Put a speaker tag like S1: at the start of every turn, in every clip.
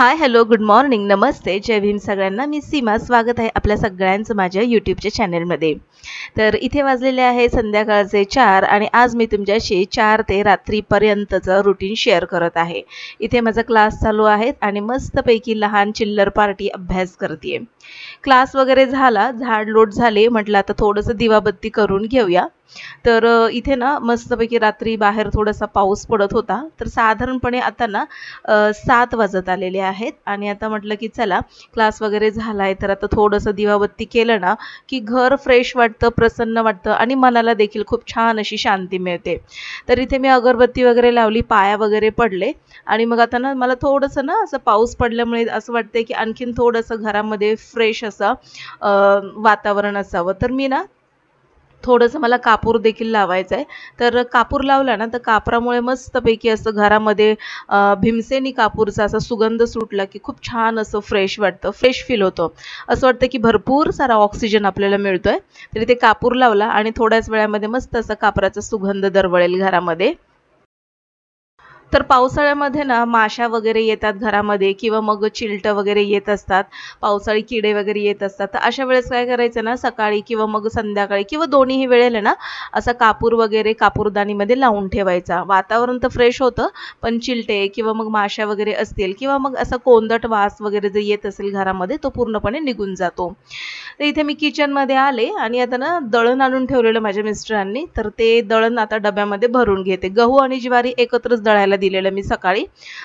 S1: हाय, hello, good morning, नमस्ते, जय भीम सगळ्यांना. मी सीमा. स्वागत आहे आपल्या सगळ्यांचं माझ्या यूट्यूबच्या चॅनलमध्ये. तर इथे वाजलेले आहे संध्याकाळचे 4 आणि आज मी तुमच्याशी 4 ते रात्रीपर्यंतचं रुटीन शेअर करत आहे. इथे माझा क्लास चालू आहे आणि मस्तपैकी लहान चिल्लर पार्टी अभ्यास करते. क्लास वगैरे झाला, झाड लोट झाले, म्हटलं आता थोडंसं दिवाबत्ती करून घेऊया. तर इथे ना मस्तपैकी रात्री बाहेर थोडासा पाऊस पडत होता. तर साधारणपणे आता ना 7 वाजत आलेले आहेत आणि आता म्हटलं की चला क्लास वगैरे झालाय तर आता थोडंसं दिवाबत्ती केलं ना की घर फ्रेश वाटतं, प्रसन्न वाटतं आणि मनाला देखील खूप छान अशी शांती मिळते. तर इथे मी अगरबत्ती वगैरे लावली, पाया वगैरे पडले आणि मग आता ना मला थोडंसं ना असं पाऊस पडल्यामुळे असं वाटतंय की आणखीन थोडंसं घरामध्ये फ्रेश असं वातावरण असावं. तर मी ना थोडंसं मला कापूर देखील लावायचं आहे. तर कापूर लावला ना तर कापरामुळे मस्तपैकी असं घरामध्ये भीमसेनी कापूरचा असा सुगंध सुटला की खूप छान असं फ्रेश वाटतं, फ्रेश फील होतं. असं वाटतं की भरपूर सारा ऑक्सिजन आपल्याला मिळतोय. तरी ते कापूर लावला आणि थोड्याच वेळामध्ये मस्त असा कापराचा सुगंध दरवळेल घरामध्ये. तर पावसाळ्यामध्ये ना माशा वगैरे येतात घरामध्ये किंवा मग चिलटं वगैरे येत असतात, पावसाळी किडे वगैरे येत असतात. तर अशा वेळेस काय करायचं ना, सकाळी किंवा मग संध्याकाळी किंवा दोन्हीही वेळेला ना असा कापूर वगैरे कापूरदानीमध्ये लावून ठेवायचा. वातावरण तर फ्रेश होतं, पण चिलटे किंवा मग माशा वगैरे असतील किंवा मग असा कोंदट वास वगैरे जर येत असेल घरामध्ये तो पूर्णपणे निघून जातो. तर इथे मी किचनमध्ये आले आणि आता ना दळण आणून ठेवलेलं माझ्या मिस्टरांनी. तर ते दळण आता डब्यामध्ये भरून घेते. गहू आणि ज्वारी एकत्रच दळायला दिलेलं मी सकाळी.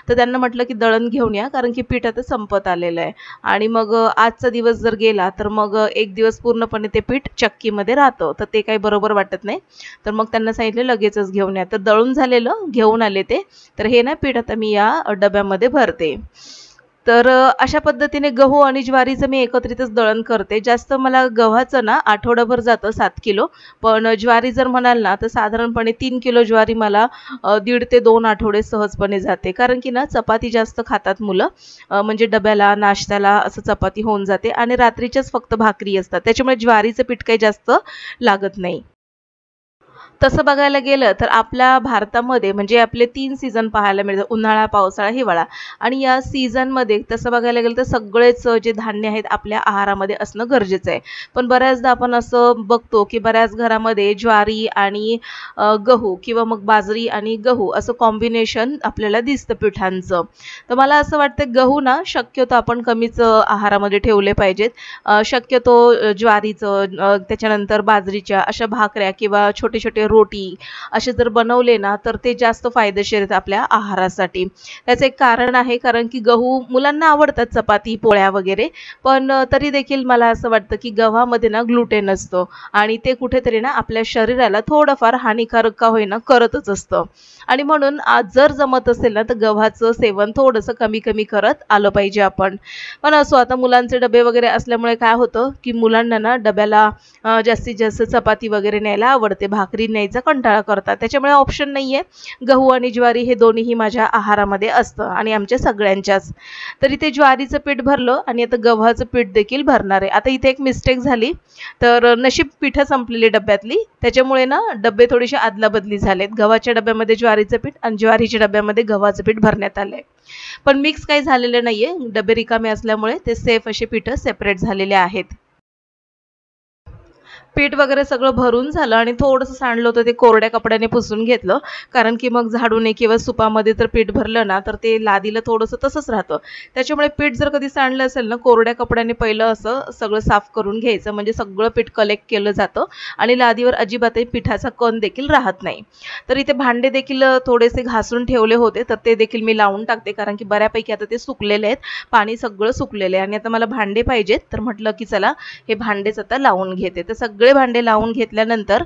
S1: तर त्यांना म्हटलं की दळण घेऊन या, कारण की पीठ आता संपत आलेलं आहे आणि मग आजचा दिवस जर गेला तर मग एक दिवस पूर्णपणे ते पीठ चक्कीमध्ये राहतं. तर ते काही बरोबर वाटत नाही. तर मग त्यांना सांगितलं लगेचच घेऊन या. तर दळून झालेलं घेऊन आले ते. तर हे ना पीठ आता मी या डब्यामध्ये भरते. तर अशा पद्धतीने गहू आणि ज्वारीचं मी एकत्रितच दळण करते. जास्त मला गव्हाचं ना आठवडाभर जातं 7 किलो. पण ज्वारी जर म्हणाल ना तर साधारणपणे 3 किलो ज्वारी मला 1.5 ते 2 आठवडे सहजपणे जाते. कारण की ना चपाती जास्त खातात मुलं. म्हणजे डब्याला, नाश्त्याला असं चपाती होऊन जाते आणि रात्रीच्याच फक्त भाकरी असतात. त्याच्यामुळे ज्वारीचं पीठ काही जास्त लागत नाही. तसं बघायला गेलं तर आपल्या भारतामध्ये म्हणजे आपले 3 सीझन पाहायला मिळतात. उन्हाळा, पावसाळा, हिवाळा आणि या सीझनमध्ये तसं बघायला गेलं तर सगळेच जे धान्य आहेत आपल्या आहारामध्ये असणं गरजेचं आहे. पण बऱ्याचदा आपण असं बघतो की बऱ्याच घरामध्ये ज्वारी आणि गहू किंवा मग बाजरी आणि गहू असं कॉम्बिनेशन आपल्याला दिसतं पिठांचं. तर मला असं वाटतं गहू ना शक्यतो आपण कमीच आहारामध्ये ठेवले पाहिजेत. शक्यतो ज्वारीचं त्याच्यानंतर बाजरीच्या अशा भाकऱ्या किंवा छोटे छोटे रोटी असे जर बनवले ना तर ते जास्त फायदेशीर आहेत आपल्या आहारासाठी. त्याचं एक कारण आहे, कारण की गहू मुलांना आवडतात, चपाती पोळ्या वगैरे, पण तरी देखील मला असं वाटतं की गव्हामध्ये ना ग्लुटेन असतं आणि ते कुठेतरी ना आपल्या शरीराला थोडंफार हानिकारक का होईना करतच असतं. आणि म्हणून आज जर जमत असेल ना तर गव्हाचं सेवन थोडंसं कमी कमी करत आलं पाहिजे आपण. पण असो, आता मुलांचे डबे वगैरे असल्यामुळे काय होतं की मुलांना ना डब्याला जास्तीत जास्त चपाती वगैरे न्यायला आवडते, भाकरी न्यायचा कंटाळा करतात. त्याच्यामुळे ऑप्शन नाही आहे, गहू आणि ज्वारी हे दोन्हीही माझ्या आहारामध्ये असतं आणि आमच्या सगळ्यांच्याच. तर इथे ज्वारीचं पीठ भरलं आणि आता गव्हाचं पीठ देखील भरणार आहे. आता इथे एक मिस्टेक झाली, तर नशीब पीठं संपलेली डब्यातली, त्याच्यामुळे ना डबे थोडेसे आदलाबदली झालेत. गव्हाच्या डब्यामध्ये ज्वारीचं पीठ आणि ज्वारीच्या डब्यामध्ये गव्हाचं पीठ भरण्यात आलंय. पण मिक्स काही झालेलं नाहीये, डबे रिकामे असल्यामुळे ते सेफ असे पीठं सेपरेट झालेले आहेत. पीठ वगैरे सगळं भरून झालं आणि थोडंसं सांडलं होतं ते कोरड्या कपड्याने पुसून घेतलं. कारण की मग झाडूने किंवा सुपामध्ये जर पीठ भरलं ना तर ते लादीला थोडंसं तसंच राहतं. त्याच्यामुळे पीठ जर कधी सांडलं असेल ना, कोरड्या कपड्याने पहिलं असं सगळं साफ करून घ्यायचं, म्हणजे सगळं पीठ कलेक्ट केलं जातं आणि लादीवर अजिबातही पिठाचा कण देखील राहत नाही. तर इथे भांडे देखील थोडेसे घासून ठेवले होते, तर ते देखील मी लावून टाकते, कारण की बऱ्यापैकी आता ते सुकलेले आहेत, पाणी सगळं सुकलेलं आहे आणि आता मला भांडे पाहिजेत. तर म्हटलं की चला हे भांडेच आता लावून घेते. तर सगळे भांडे लावून घेतल्यानंतर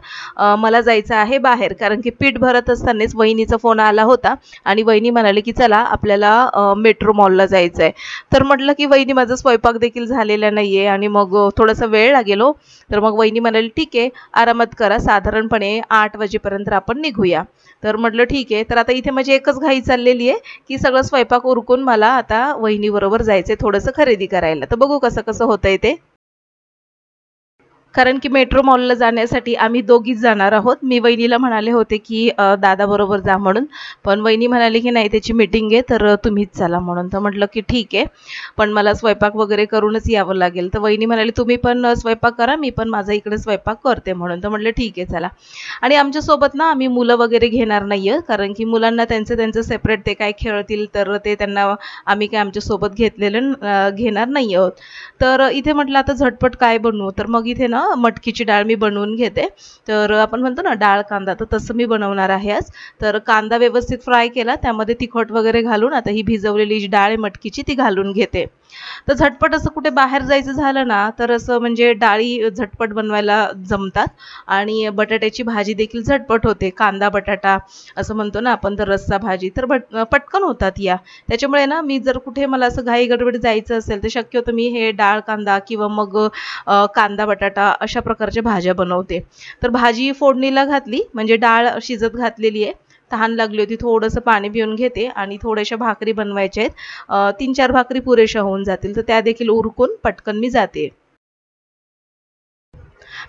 S1: मला जायचं आहे बाहेर, कारण की पीठ भरत असतानाच वहिनीचा फोन आला होता आणि वहिनी म्हणाले की चला आपल्याला मेट्रो मॉलला जायचं आहे. तर म्हटलं की वहिनी माझा स्वयंपाक देखील झालेला नाहीये आणि मग थोडासा वेळ लागेल हो. तर मग वहिनी म्हणाली ठीक आहे, आरामात करा, साधारणपणे 8 वाजेपर्यंत आपण निघूया. तर म्हटलं ठीक आहे. तर आता इथे माझी एकच घाई चाललेली आहे की सगळं स्वयंपाक उरकून मला आता वहिनीबरोबर जायचंय थोडंसं खरेदी करायला. तर बघू कसं कसं होतंय ते. कारण की मेट्रो मॉलला जाण्यासाठी आम्ही दोघीच जाणार आहोत. मी वहिनीला म्हणाले होते की दादाबरोबर जा म्हणून, पण वहिनी म्हणाली की नाही त्याची मीटिंग आहे तर तुम्हीच चला म्हणून. तर म्हटलं की ठीक आहे, पण मला स्वयंपाक वगैरे करूनच यावं लागेल. तर वहिनी म्हणाली तुम्ही पण स्वयंपाक करा, मी पण माझा इकडे स्वयंपाक करते म्हणून. तर म्हटलं ठीक आहे चला. आणि आमच्यासोबत ना आम्ही मुलं वगैरे घेणार नाही आहे, कारण की मुलांना त्यांचं सेपरेट ते काय खेळतील तर ते त्यांना आम्ही काय आमच्यासोबत घेणार नाही आहोत. तर इथे म्हटलं आता झटपट काय बनवू, तर मग इथे ना मटकीची डाळ मी बनवून घेते. तर आपण म्हणतो ना डाळ कांदा, तर तसं मी बनवणार आहे आज. तर कांदा व्यवस्थित फ्राय केला, त्यामध्ये तिखट वगैरे घालून आता ही भिजवलेली जी डाळ आहे मटकीची ती घालून घेते. तर झटपट असं कुठे बाहेर जायचं झालं ना तर असं म्हणजे डाळी झटपट बनवायला जमतात आणि बटाट्याची भाजी देखील झटपट होते. कांदा बटाटा असं म्हणतो ना आपण, तर रस्सा भाजी तर पटकन होतात या. त्याच्यामुळे ना मी जर कुठे मला असं घाई गडबड जायचं असेल तर शक्यतो मी हे डाळ कांदा किंवा मग कांदा बटाटा अशा प्रकारच्या भाज्या बनवते. तर भाजी फोडणीला घातली, म्हणजे डाळ शिजत घातलेली आहे. तहान लागली होती, थोडंसं पाणी पिऊन घेते आणि थोड्याशा भाकरी बनवायच्या आहेत. 3-4 भाकरी पुरेशा होऊन जातील, तर त्या देखील उरकून पटकन मी जाते.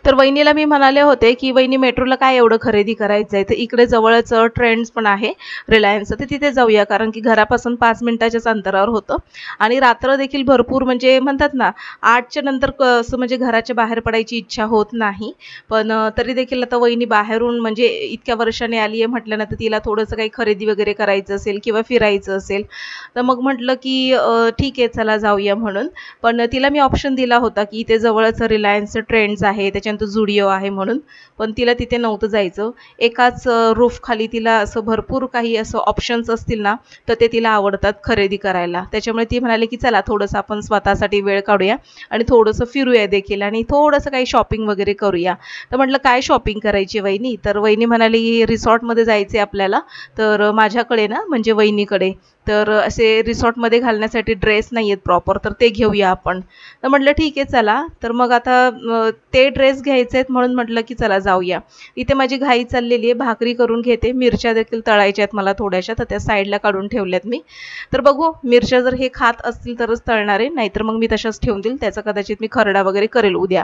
S1: तर वहिनीला मी म्हणाले होते की वहिनी मेट्रोला काय एवढं खरेदी करायचं आहे, तर इकडे जवळच ट्रेंड्स पण आहे रिलायन्सचं, तर तिथे जाऊया, कारण की घरापासून 5 मिनिटाच्याच अंतरावर होतं. आणि रात्र देखील भरपूर म्हणजे म्हणतात ना 8च्या नंतर असं म्हणजे घराच्या बाहेर पडायची इच्छा होत नाही. पण तरी देखील आता वहिनी बाहेरून म्हणजे इतक्या वर्षाने आली आहे म्हटल्यानंतर तिला थोडंसं काही खरेदी वगैरे करायचं असेल किंवा फिरायचं असेल, तर मग म्हटलं की ठीक आहे चला जाऊया म्हणून. पण तिला मी ऑप्शन दिला होता की इथे जवळच रिलायन्सचं ट्रेंड्स आहे, त्याच्यानंतर झुडिओ आहे म्हणून, पण तिला तिथे नव्हतं जायचं. एकाच रूफ खाली तिला असं भरपूर काही असं ऑप्शन्स असतील ना तर ते तिला आवडतात खरेदी करायला. त्याच्यामुळे ती म्हणाली की चला थोडंसं आपण स्वतःसाठी वेळ काढूया आणि थोडंसं फिरूया देखील आणि थोडंसं काही शॉपिंग वगैरे करूया. तर म्हटलं काय शॉपिंग करायची वहिनी, तर वहिनी म्हणाली रिसॉर्टमध्ये जायचे आपल्याला. तर माझ्याकडे ना म्हणजे वहिनीकडे तर असे रिसॉर्टमध्ये घालण्यासाठी ड्रेस नाही आहेत प्रॉपर, तर ते घेऊया आपण. तर म्हटलं ठीक आहे चला. तर मग आता ते ड्रेस घ्यायचे आहेत म्हणून म्हटलं की चला जाऊया. इथे माझी घाई चाललेली आहे, भाकरी करून घेते. मिरच्या देखील तळायच्या आहेत मला थोड्याशा, तर त्या साईडला काढून ठेवल्यात मी. तर बघू मिरच्या जर हे खात असतील तरच तळणार आहे, नाहीतर मग मी तशाच ठेवून देईल. त्याचा कदाचित मी खरडा वगैरे करेल उद्या.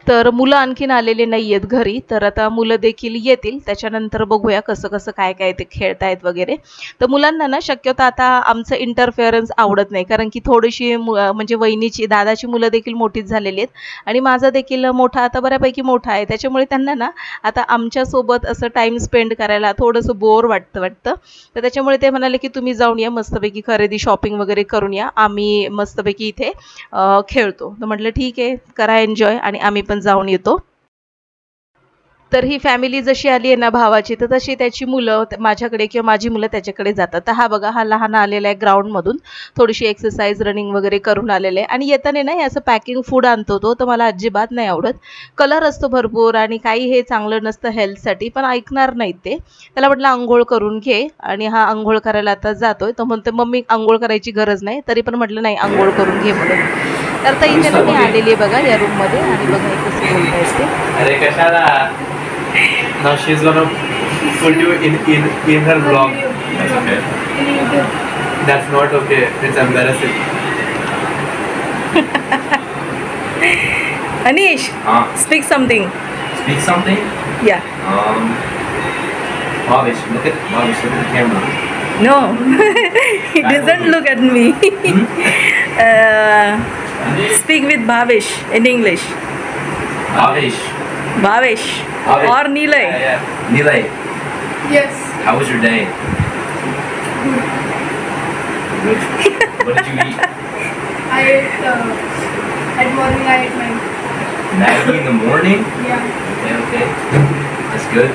S1: तर मुलं आणखीन आलेले नाही आहेत घरी, तर आता मुलं देखील येतील, त्याच्यानंतर बघूया कसं कसं काय काय ते खेळतायत वगैरे. तर मुलांना ना शक्यतो आता आमचं इंटरफेअरन्स आवडत नाही, कारण की थोडीशी म्हणजे वहिनीची दादाची मुलं देखील मोठीच झालेली आहेत आणि माझा देखील मोठा आता बऱ्यापैकी मोठा आहे. त्याच्यामुळे त्यांना ना आता आमच्यासोबत असं टाईम स्पेंड करायला थोडंसं बोर वाटतं. तर त्याच्यामुळे ते म्हणाले की तुम्ही जाऊन या, मस्तपैकी खरेदी शॉपिंग वगैरे करून या, आम्ही मस्तपैकी इथे खेळतो. तर म्हटलं ठीक आहे करा एन्जॉय आणि आम्ही पण जाऊन येतो. तर ही फॅमिली जशी आली आहे ना भावाची, तर तशी त्याची मुलं माझ्याकडे किंवा माझी मुलं त्याच्याकडे जातात. तर हा बघा हा लहान आलेला आहे ग्राउंडमधून, थोडीशी एक्सरसाइज रनिंग वगैरे करून आलेले आहे. आणि येताना ना हे असं पॅकिंग फूड आणतो तो, तर मला अजिबात नाही आवडत. कलर असतो भरपूर आणि काही हे चांगलं नसतं हेल्थसाठी, पण ऐकणार नाहीत ते. त्याला म्हटलं अंघोळ करून घे, आणि हा अंघोळ करायला आता जातोय. तो म्हणतो मम्मी अंघोळ करायची गरज नाही, तरी पण म्हटलं नाही अंघोळ करून घे म्हणून. तर आता इथे ना मी आलेली आहे बघा या रूममध्ये, आणि बघा हे कसं बोलतायत ते.
S2: अरे कशाला. Now she's gonna put you in her vlog. That's okay. That's not okay. It's embarrassing.
S1: Anish, speak something.
S2: Speak something?
S1: Yeah.
S2: Bhavish, look at the camera.
S1: No, he doesn't look at me. Speak with Bhavish in English.
S2: Bhavish.
S1: Bhavish. Or Nilay.
S2: Yeah. Nilay.
S3: Yes.
S2: How was your day? Good. What did you eat?
S3: I ate at morning. I ate Maggi.
S2: Maggi in the morning?
S3: Yeah.
S2: Okay. That's good.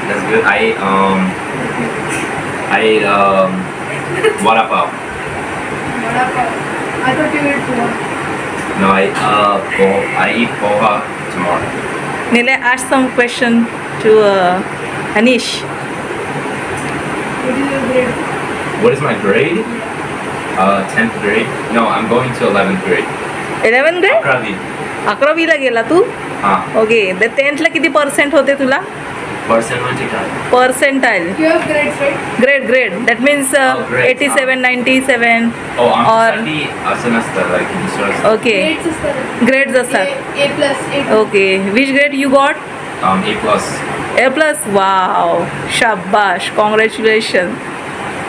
S2: That's good. I ate vada pav.
S3: Vada pav. I thought you ate poha.
S2: No, I eat poha tomorrow.
S1: Nilay, ask some question to Anish.
S3: What is your grade?
S2: What is my grade? 10th grade. No, I'm going to 11th grade.
S1: 11th grade?
S2: 11वी.
S1: 11वीला गेला तू?
S2: हां.
S1: Okay. तर 10thला किती percent होते तुला? Percentile.
S3: You have grades, right?
S1: Grade. That means
S4: grades,
S1: 87, 97.
S4: Oh,
S1: Or-
S4: आमच्यासाठी असं नसतं, like दुसरं असतं.
S1: Okay.
S3: Grades असतात.
S1: Grades असतात.
S3: A plus, A plus.
S1: Okay. Which grade you got?
S4: A+.
S1: A plus. Wow. Shabash. Congratulations.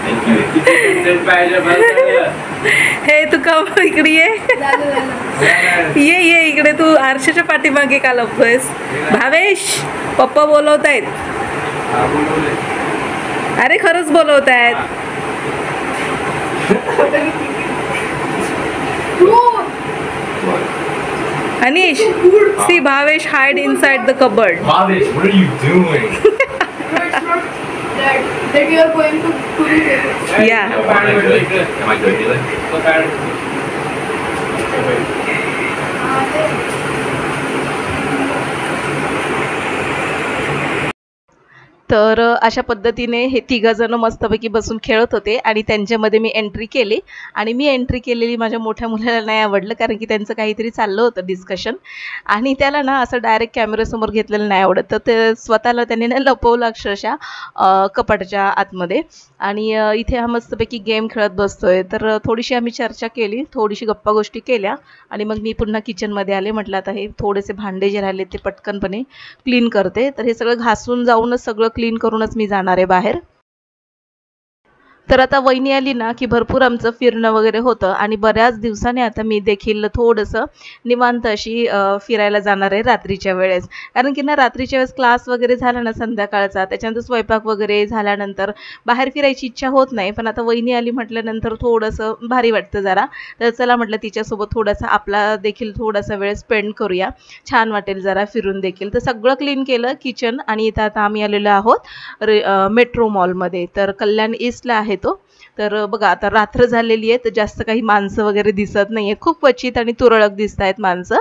S4: Thank you.
S1: हे तू का इकडे ये.
S3: झालं.
S1: ये इकडे. तू आरशाच्या पाठीमागे का लपतोयस? भावेश, पप्पा बोलवतायत. अरे खरंच बोलवतायत. Anish, see Bhavesh hide inside the cupboard.
S4: Bhavesh, what are you doing?
S3: No, it's not that you are going to be famous.
S1: Yeah.
S4: Am I good, Eli?
S1: तर अशा पद्धतीने हे तिघंजणं मस्तपैकी बसून खेळत होते आणि त्यांच्यामध्ये मी एंट्री केली आणि मी एंट्री केलेली माझ्या मोठ्या मुलाला नाही आवडलं, कारण की त्यांचं काहीतरी चाललं होतं डिस्कशन आणि त्याला ना असं डायरेक्ट कॅमेऱ्यासमोर घेतलेलं नाही आवडत. तर ते स्वतःला त्यांनी ना लपवलं अक्षरशः कपाटाच्या आतमध्ये आणि इथे हा मस्तपैकी गेम खेळत बसतोय. तर थोडीशी आम्ही चर्चा केली, थोडीशी गप्पा गोष्टी केल्या आणि मग मी पुन्हा किचनमध्ये आले. म्हटलं आता हे थोडेसे भांडे जे राहिले ते पटकनपणे क्लीन करते. तर हे सगळं घासून जाऊनच सगळं क्लीन करूनच मी जाणार आहे बाहेर. तर आता वहिनी आली ना की भरपूर आमचं फिरणं वगैरे होतं आणि बऱ्याच दिवसाने आता मी देखील थोडंसं निवांत अशी फिरायला जाणार आहे रात्रीच्या वेळेस. कारण की ना रात्रीच्या वेळेस क्लास वगैरे झाला ना संध्याकाळचा, त्याच्यानंतर स्वयंपाक वगैरे झाल्यानंतर बाहेर फिरायची इच्छा होत नाही. पण आता वहिनी आली म्हटल्यानंतर थोडंसं भारी वाटतं जरा. तर चला म्हटलं तिच्यासोबत थोडासा आपला देखील थोडासा वेळ स्पेंड करूया, छान वाटेल जरा फिरून देखील. तर सगळं क्लीन केलं किचन आणि इथं आता आम्ही आलेलो आहोत मेट्रो मॉलमध्ये. तर कल्याण ईस्टला आहे तो. तर बघा आता रात्र झालेली आहे, तर जास्त काही माणसं वगैरे दिसत नाहीये, खूप क्वचित आणि तुरळक दिसत आहेत माणसं.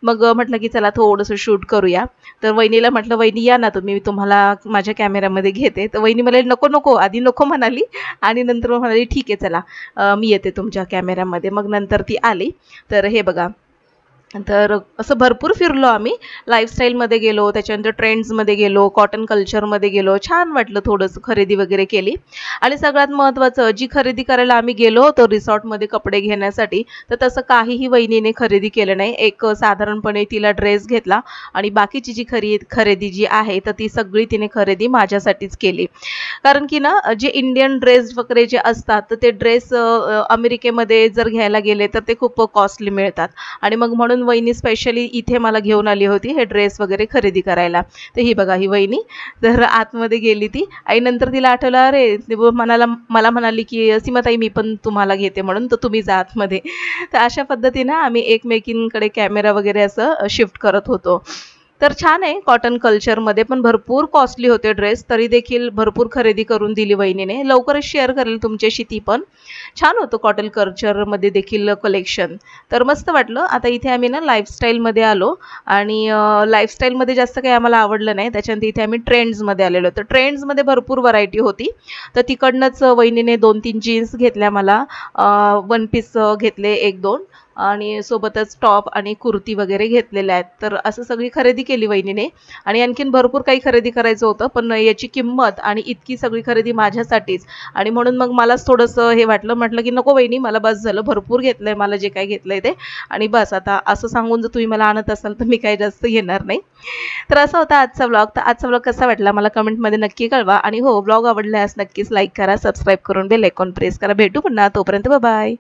S1: मग म्हटलं की चला थोडंसं शूट करूया. तर वहिनीला म्हटलं वहिनी या ना तुम्ही, मी तुम्हाला माझ्या कॅमेऱ्यामध्ये घेते. तर वहिनी मला नको आधी नको म्हणाली आणि नंतर मग म्हणाली ठीक आहे चला मी येते तुमच्या कॅमेऱ्यामध्ये. मग नंतर ती आली. तर हे बघा, तर असं भरपूर फिरलो आम्ही. लाईफस्टाईलमध्ये गेलो, त्याच्यानंतर ट्रेंड्समध्ये गेलो, कॉटन कल्चरमध्ये गेलो, छान वाटलं. थोडंसं खरेदी वगैरे केली आणि सगळ्यात महत्त्वाचं जी खरेदी करायला आम्ही गेलो होतो रिसॉर्टमध्ये कपडे घेण्यासाठी, तर तसं काहीही वहिनीने खरेदी केलं नाही. एक साधारणपणे तिला ड्रेस घेतला आणि बाकीची जी खरेदी जी आहे तर ती सगळी तिने खरेदी माझ्यासाठीच केली. कारण की ना जे इंडियन ड्रेस वगैरे जे असतात तर ते ड्रेस अमेरिकेमध्ये जर घ्यायला गेले तर ते खूप कॉस्टली मिळतात आणि मग म्हणून वहिनी स्पेशली इथे मला घेऊन आली होती हे ड्रेस वगैरे खरेदी करायला. तर ही बघा ही वहिनी तर आतमध्ये गेली ती आणि नंतर तिला आठवलं अरे मला म्हणाली की सीमाताई मी पण तुम्हाला घेते म्हणून, तर तुम्ही जा आतमध्ये. तर अशा पद्धतीनं आम्ही एकमेकींकडे कॅमेरा वगैरे असं शिफ्ट करत होतो. तर छान आहे कॉटन कल्चरमध्ये, पण भरपूर कॉस्टली होते ड्रेस, तरी देखील भरपूर खरेदी करून दिली वहिनीने. लवकरच शेअर करेल तुमच्याशी ती पण. छान होतं कॉटन कल्चरमध्ये देखील कलेक्शन. तर मस्त वाटलं. आता इथे आम्ही ना लाईफस्टाईलमध्ये आलो आणि लाईफस्टाईलमध्ये जास्त काही आम्हाला आवडलं नाही. त्याच्यानंतर इथे आम्ही ट्रेंड्समध्ये आलेलो. तर ट्रेंड्समध्ये भरपूर व्हरायटी होती. तर तिकडनंच वहिनीने 2-3 जीन्स घेतल्या मला, वन पीस घेतले 1-2 आणि सोबतच टॉप आणि कुर्ती वगैरे घेतलेल्या आहेत. तर असं सगळी खरेदी केली वहिनीने आणि आणखीन भरपूर काही खरेदी करायचं होतं, पण याची किंमत आणि इतकी सगळी खरेदी माझ्यासाठीच आणि म्हणून मग मलाच थोडंसं हे वाटलं. म्हटलं की नको वहिनी मला बस झालं, भरपूर घेतलंय मला जे काही घेतलंय ते आणि बस आता असं सांगून जर तुम्ही मला आणत असाल तर मी काही जास्त घेणार नाही. तर असा होता आजचा व्लॉग. तर आजचा व्लॉग कसा वाटला मला कमेंटमध्ये नक्की कळवा आणि हो व्लॉग आवडल्यास नक्कीच लाईक करा, सबस्क्राईब करून बेल आयकॉन प्रेस करा. भेटू पुन्हा, तोपर्यंत बाय.